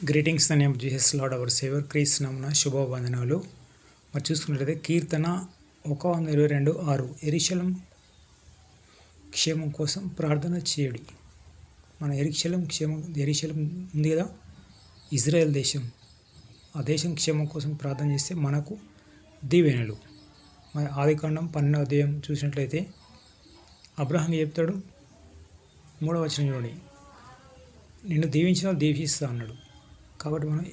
Greetings the name Jesus lord hour saver క్రీస్తు నామమున శుభవందనాలు. మరి చూసుకున్నట్లయితే కీర్తన 122:6 యెరూషలేము క్షేమం కోసం ప్రార్థన చేయుడి. మన యెరూషలేము ఉంది కదా, ఇజ్రాయెల్ దేశం. ఆ దేశం క్షేమం కోసం ప్రార్థన చేస్తే మనకు దీవెనలు. మరి ఆదికాండం 12వ అధ్యాయం చూసినట్లయితే అబ్రహాం చెప్తాడు, 3వ వచనం చూడండి, నిన్ను దీవించిన దీవిస్తా అన్నాడు. కాబట్టి మనం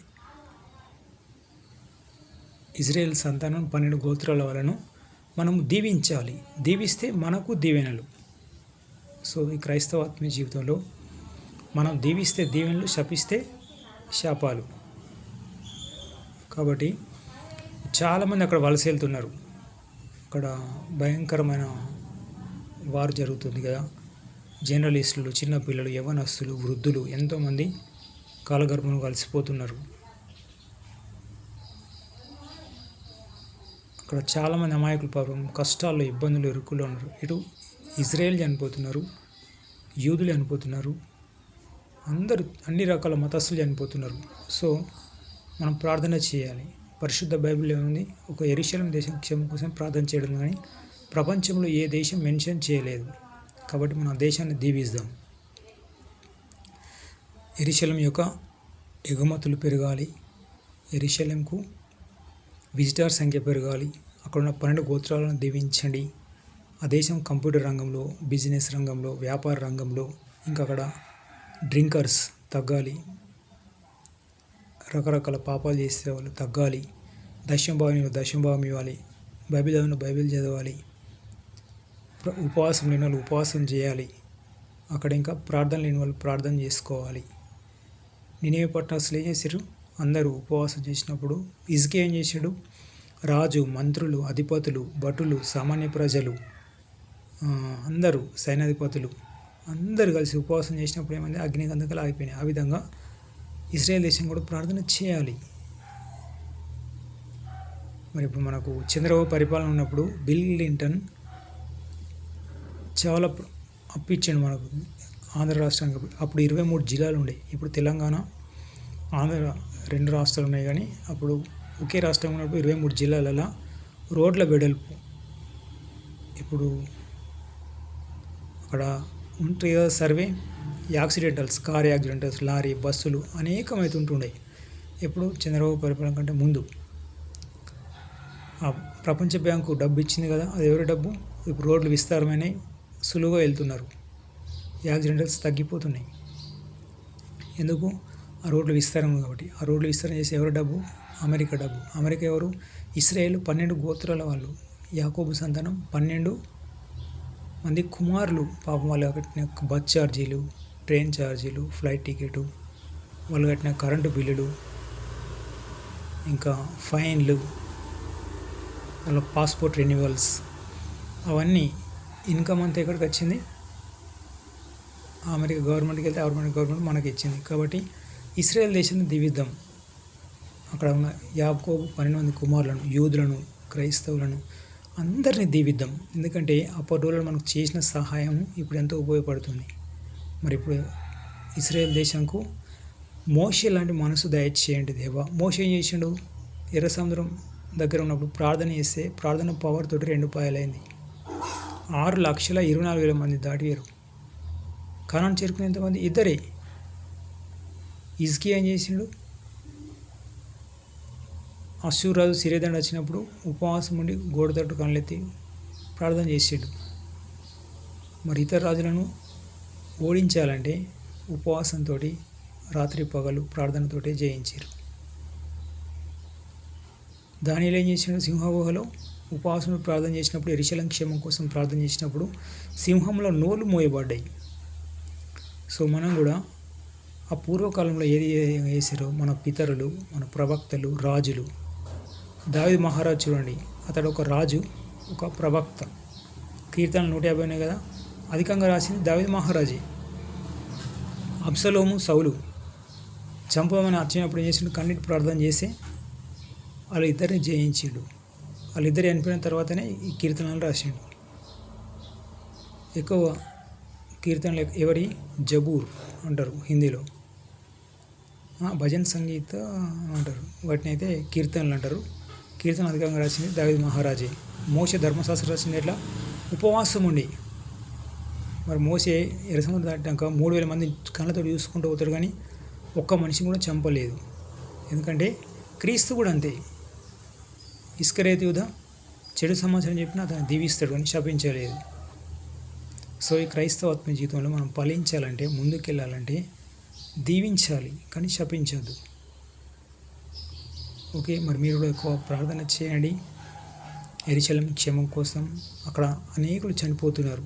ఇజ్రాయెల్ సంతానం 12 గోత్రాల వాళ్ళను మనం దీవించాలి. దీవిస్తే మనకు దీవెనలు. సో ఈ క్రైస్తవ ఆత్మీయ జీవితంలో మనం దీవిస్తే దీవెనలు, శపిస్తే శాపాలు. కాబట్టి చాలామంది అక్కడ వలస వెళ్తున్నారు. అక్కడ భయంకరమైన వారు జరుగుతుంది కదా. జర్నలిస్టులు, చిన్నపిల్లలు, యవ్వనస్తులు, వృద్ధులు ఎంతోమంది కాలగర్భంలో కలిసిపోతున్నారు. అక్కడ చాలామంది అమాయకులు పాపం కష్టాల్లో, ఇబ్బందులు, ఇరుకుల్లో ఉన్నారు. ఇటు ఇజ్రాయేల్ చనిపోతున్నారు, యూదులు చనిపోతున్నారు, అందరూ అన్ని రకాల మతస్థులు చనిపోతున్నారు. సో మనం ప్రార్థన చేయాలి. పరిశుద్ధ బైబిల్ ఏముంది, ఒక యెరూషలేము దేశం క్షేమం కోసం ప్రార్థన చేయడం, కానీ ప్రపంచంలో ఏ దేశం మెన్షన్ చేయలేదు. కాబట్టి మన దేశాన్ని దీవిద్దాం. యెరూషలేము యొక్క ఎగుమతులు పెరగాలి. యెరూషలేముకు విజిటర్ సంఖ్య పెరగాలి. అక్కడ ఉన్న 12 గోత్రాలను దీవించండి. ఆ దేశం కంప్యూటర్ రంగంలో, బిజినెస్ రంగంలో, వ్యాపార రంగంలో, ఇంకా అక్కడ డ్రింకర్స్ తగ్గాలి. రకరకాల పాపాలు చేసే వాళ్ళు తగ్గాలి. దశంభావం ఇవ్వాలి. బైబిల్ చదవాలి. ఉపవాసం లేని వాళ్ళు ఉపవాసం చేయాలి. అక్కడ ఇంకా ప్రార్థన లేని వాళ్ళు ప్రార్థన చేసుకోవాలి. నినివే పట్టణస్తులు ఏం చేశారు? అందరూ ఉపవాసం చేసినప్పుడు హిజ్కియా ఏం చేశాడు? రాజు, మంత్రులు, అధిపతులు, భటులు, సామాన్య ప్రజలు, అందరూ సైన్యాధిపతులు అందరూ కలిసి ఉపవాసం చేసినప్పుడు ఏమైంది? అగ్నిగంధకాలు ఆగిపోయినాయి. ఆ విధంగా ఇజ్రాయెల్ దేశం కూడా ప్రార్థన చేయాలి. మరి ఇప్పుడు మనకు చంద్రబాబు పరిపాలన ఉన్నప్పుడు బిల్ క్లింటన్ చాలా అప్పు ఇచ్చాడు మనకు, ఆంధ్ర రాష్ట్రానికి. అప్పుడు 23 జిల్లాలు ఉండే. ఇప్పుడు తెలంగాణ, ఆంధ్ర 2 రాష్ట్రాలు ఉన్నాయి. కానీ అప్పుడు ఒకే రాష్ట్రం ఉన్నప్పుడు 23 జిల్లాలలో రోడ్ల వెడల్పు. ఇప్పుడు అక్కడ ఉంటాయి కదా survey, accidentals, car accidentals, lorry, బస్సులు అనేకమవుతుంటుండే. ఎప్పుడు చంద్రబాబు పరిపాలన కంటే ముందు. ఆ ప్రపంచ బ్యాంకు డబ్బు ఇచ్చింది కదా, అది ఎవరి డబ్బు? ఇప్పుడు రోడ్లు విస్తారమైనవి, సులువుగా వెళ్తున్నారు, యాక్సిడెంటల్స్ తగ్గిపోతున్నాయి. ఎందుకు? ఆ రోడ్లు విస్తారం కాబట్టి. ఆ రోడ్లు విస్తారం చేసే ఎవరి డబ్బు? అమెరికా డబ్బు. అమెరికా ఎవరు? ఇస్రాయేల్ 12 గోత్రాల వాళ్ళు. యాకోబు సంతానం 12 మంది కుమారులు. పాపం వాళ్ళు కట్టిన బస్ ఛార్జీలు, ట్రైన్ ఛార్జీలు, ఫ్లైట్ టికెటు, వాళ్ళు కట్టిన కరెంటు బిల్లులు, ఇంకా ఫైన్లు, వాళ్ళ పాస్పోర్ట్ రెన్యువల్స్, అవన్నీ ఇన్కమ్ అంతా ఎక్కడికి వచ్చింది? అమెరికా గవర్నమెంట్కి వెళ్తే గవర్నమెంట్ మనకి ఇచ్చింది. కాబట్టి ఇస్రాయేల్ దేశాన్ని దీవిద్దాం. అక్కడ ఉన్న యాకోబు 12 మంది కుమారులను, యూదులను, క్రైస్తవులను అందరినీ దీవిద్దాం. ఎందుకంటే అప్పటి రోజుల్లో మనకు చేసిన సహాయం ఇప్పుడు ఎంతో ఉపయోగపడుతుంది. మరి ఇప్పుడు ఇస్రాయేల్ దేశంకు మోషే లాంటి మనసు దయచేయండి దేవా. మోషే ఏం చేసిండు? ఎర్ర సముద్రం దగ్గర ఉన్నప్పుడు ప్రార్థన చేస్తే ప్రార్థన పవర్ తోటి 2 పాయలైంది. 6,24,000 మంది దాటివారు. కానాను చేరుకునే ఎంతమంది? 2. హిజ్కియా ఏం చేసిండు? అశ్షూరాజు సిరేదండ వచ్చినప్పుడు ఉపవాసం ఉండి గోడ తట్టు కళ్ళెత్తి ప్రార్థన చేసాడు. మరి ఇతర రాజులను ఓడించాలంటే ఉపవాసంతో, రాత్రి పగలు ప్రార్థనతోటే జయించారు. దానియేలు ఏం చేసాడు? సింహగుహలో ఉపవాసం ప్రార్థన చేసినప్పుడు, యెరూషలేము క్షేమం కోసం ప్రార్థన చేసినప్పుడు సింహంలో నోళ్ళు మోయబడ్డాయి. సో మనం కూడా ఆ పూర్వకాలంలో ఏది చేశారో మన పితరులు, మన ప్రవక్తలు, రాజులు. దావీదు మహారాజు చూడండి, అతడు ఒక రాజు, ఒక ప్రవక్త. కీర్తనలు 150 ఉన్నాయి కదా, అధికంగా రాసింది దావీదు మహారాజే. అబ్షలోము, సౌలు చంపమని వచ్చినప్పుడు ఏం చేసిండు? కన్నీటి ప్రార్థన చేసి వాళ్ళిద్దరిని జయించిండు. వాళ్ళిద్దరు చనిపోయిన తర్వాతనే ఈ కీర్తనలు రాసిండు. ఎక్కువ కీర్తనలు ఎవరి? జబూర్ అంటారు హిందీలో. భజన్ సంగీత అంటారు, వాటిని అయితే కీర్తనలు అంటారు. కీర్తన అధికంగా రాసింది దావీదు మహారాజే. మోషే ధర్మశాస్త్రం రాసింది ఎట్లా? ఉపవాసం ఉండి. మరి మోసే ఎర్రసముద్రం దాటినాక 3000 మంది కళ్ళతో చూసుకుంటూ పోతాడు, కానీ ఒక్క మనిషిని కూడా చంపలేదు. ఎందుకంటే క్రీస్తు కూడా అంతే. ఇస్కరేతు యూదా చెడు సమాచారం చెప్పినా అతను దీవిస్తాడు కానీ శపించలేదు. సో ఈ క్రైస్తవాత్మ జీవితంలో మనం ఫలించాలంటే, ముందుకెళ్ళాలంటే దీవించాలి కానీ శపించద్దు. ఓకే, మరి మీరు కూడా ఎక్కువ ప్రార్థన చేయండి. యెరూషలేము క్షేమం కోసం. అక్కడ అనేకులు చనిపోతున్నారు.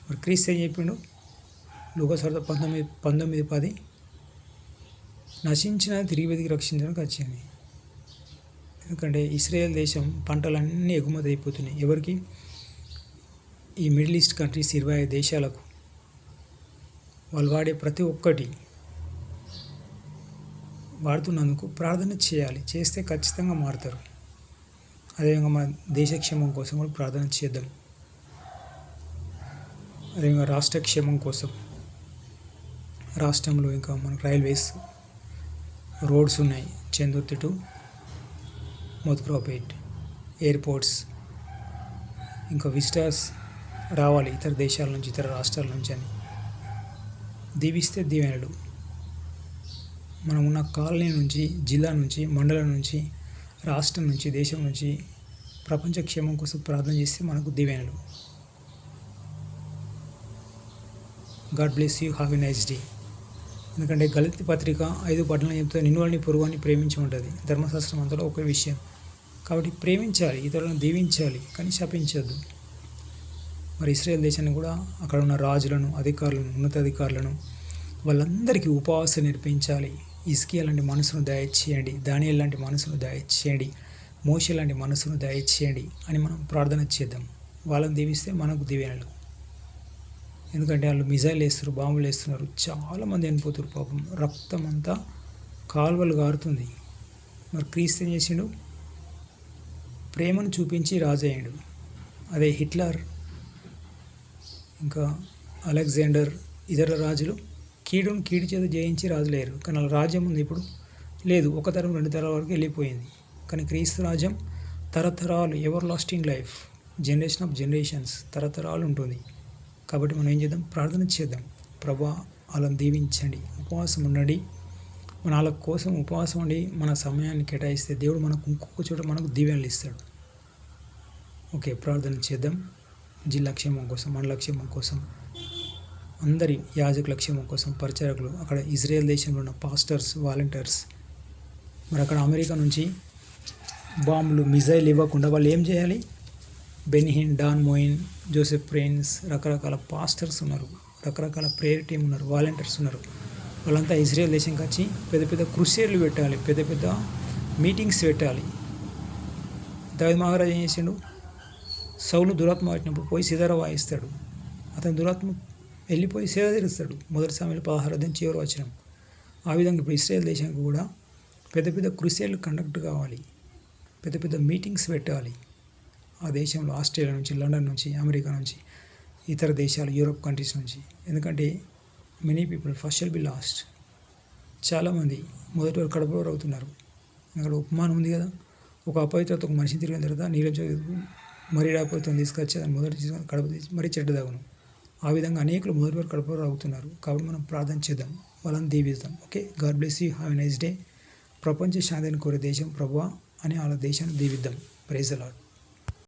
మరి క్రీస్తు ఏం చెప్పిండు? లూకాసు 19:10 నశించిన తిరిగి వెతికి రక్షించడానికి వచ్చింది. ఎందుకంటే ఇస్రాయేల్ దేశం పంటలన్నీ ఎగుమతి అయిపోతున్నాయి. ఎవరికి? ఈ మిడిల్ ఈస్ట్ కంట్రీస్ 25 దేశాలకు. వాళ్ళు వాడే ప్రతి ఒక్కటి వాడుతున్నందుకు ప్రార్థన చేయాలి. చేస్తే ఖచ్చితంగా మారుతారు. అదేవిధంగా మన దేశక్షేమం కోసం కూడా ప్రార్థన చేద్దాం. అదేవిధంగా రాష్ట్ర క్షేమం కోసం, రాష్ట్రంలో ఇంకా మనకు రైల్వేస్, రోడ్స్ ఉన్నాయి, చందుర్తి టు మధురాపేట్, ఎయిర్పోర్ట్స్, ఇంకా విజిటర్స్ రావాలి ఇతర దేశాల నుంచి, ఇతర రాష్ట్రాల నుంచి అని దీవిస్తే దీవెనలు. మనం ఉన్న కాలనీ నుంచి, జిల్లా నుంచి, మండలం నుంచి, రాష్ట్రం నుంచి, దేశం నుంచి ప్రపంచ క్షేమం కోసం ప్రార్థన చేస్తే మనకు దీవెనలు. God bless you. Have a nice day. ఎందుకంటే గలతీ పత్రిక 5:18 చెప్తే నిన్నువల్ని పొరుగుని ప్రేమించి ఉంటుంది. ధర్మశాస్త్రం అంతలో ఒక విషయం. కాబట్టి ప్రేమించాలి, ఇతరులను దీవించాలి కానీ శపించద్దు. మరి ఇశ్రాయేల్ దేశాన్ని కూడా అక్కడ ఉన్న రాజులను, అధికారులను, ఉన్నతాధికారులను వాళ్ళందరికీ ఉపవాసం నేర్పించాలి. హిజ్కియా లాంటి మనసును దయచేయండి, దానియేలు లాంటి మనసును దయచేయండి, మోషే లాంటి మనసును దయచేయండి అని మనం ప్రార్థన చేద్దాం. వాళ్ళని దీవిస్తే మనకు దీవెనలు. ఎందుకంటే వాళ్ళు మిజైల్ వేస్తారు, బాంబులు వేస్తున్నారు, చాలామంది చనిపోతారు పాపం, రక్తం అంతా కాలువలు గారుతుంది. మరి క్రీస్తు ఏం చేసిండు? ప్రేమను చూపించి రాజయ్యాడు. అదే హిట్లర్, ఇంకా అలెగ్జాండర్, ఇతర రాజులు కీడును కీడు చేత జయించి రాజులేరు. కానీ వాళ్ళ రాజ్యం ఉంది ఇప్పుడు లేదు, ఒక తరం 2 తరాల వరకు వెళ్ళిపోయింది. కానీ క్రీస్తు రాజ్యం తరతరాలు, ever lasting life, generation of generations, తరతరాలు ఉంటుంది. కాబట్టి మనం ఏం చేద్దాం? ప్రార్థన చేద్దాం. ప్రభా వాళ్ళని దీవించండి, ఉపవాసం ఉండండి. మన వాళ్ళ కోసం ఉపవాసం ఉండి మన సమయాన్ని కేటాయిస్తే దేవుడు మనకు ఇంకొక చోట మనకు దీవెనలు ఇస్తాడు. ఓకే, ప్రార్థన చేద్దాం. జిల్లా క్షేమం కోసం, మండల క్షేమం కోసం, అందరి యాజకుల క్షేమం కోసం, పరిచారకులు, అక్కడ ఇజ్రాయెల్ దేశంలో ఉన్న పాస్టర్స్, వాలంటీర్స్, మరి అక్కడ అమెరికా నుంచి బాంబులు, మిజైల్ ఇవ్వకుండా వాళ్ళు ఏం చేయాలి? Benny Hinn, Don Moen, Joseph Prince, రకరకాల పాస్టర్స్ ఉన్నారు, రకరకాల ప్రేయర్ టీం ఉన్నారు, వాలంటీర్స్ ఉన్నారు. వాళ్ళంతా ఇజ్రాయెల్ దేశంకి వచ్చి పెద్ద పెద్ద క్రుసేడ్లు పెట్టాలి, పెద్ద పెద్ద మీటింగ్స్ పెట్టాలి. దావీదు మహారాజు ఏం చేసిండు? సౌలు దురాత్మ పట్టినప్పుడు పోయి సితారా వాయిస్తాడు. అతని దురాత్మ వెళ్ళిపోయి సేద తీరుస్తాడు. 1 సమూయేలు 16 చివరి వచనం. ఆ విధంగా ఇప్పుడు ఇశ్రాయేల్ దేశానికి కూడా పెద్ద పెద్ద క్రుసేడ్లు కండక్ట్ కావాలి, పెద్ద పెద్ద మీటింగ్స్ పెట్టాలి. ఆ దేశంలో ఆస్ట్రేలియా నుంచి, లండన్ నుంచి, అమెరికా నుంచి, ఇతర దేశాలు, యూరోప్ కంట్రీస్ నుంచి. ఎందుకంటే many people first shall be last. చాలామంది మొదటి వరకు కడపవారు అవుతున్నారు. అక్కడ ఉపమానం ఉంది కదా, ఒక అపవిత్రత ఒక మనిషిని తిరిగిన తర్వాత నీళ్ళ మరీ అపవిత్రం తీసుకొచ్చి దాన్ని మొదటి కడప తీసి మరీ చెడ్డదాగును. ఆ విధంగా అనేకులు మొదటి వరకు కడపవారు అవుతున్నారు. కాబట్టి మనం ప్రార్థన చేద్దాం, వాళ్ళని దీవిస్తాం. Okay, God bless you. Have a nice day. ప్రపంచ శాంతిని కోరే దేశం ప్రభువా అని వాళ్ళ దేశాన్ని దీవిద్దాం. Praise the lord.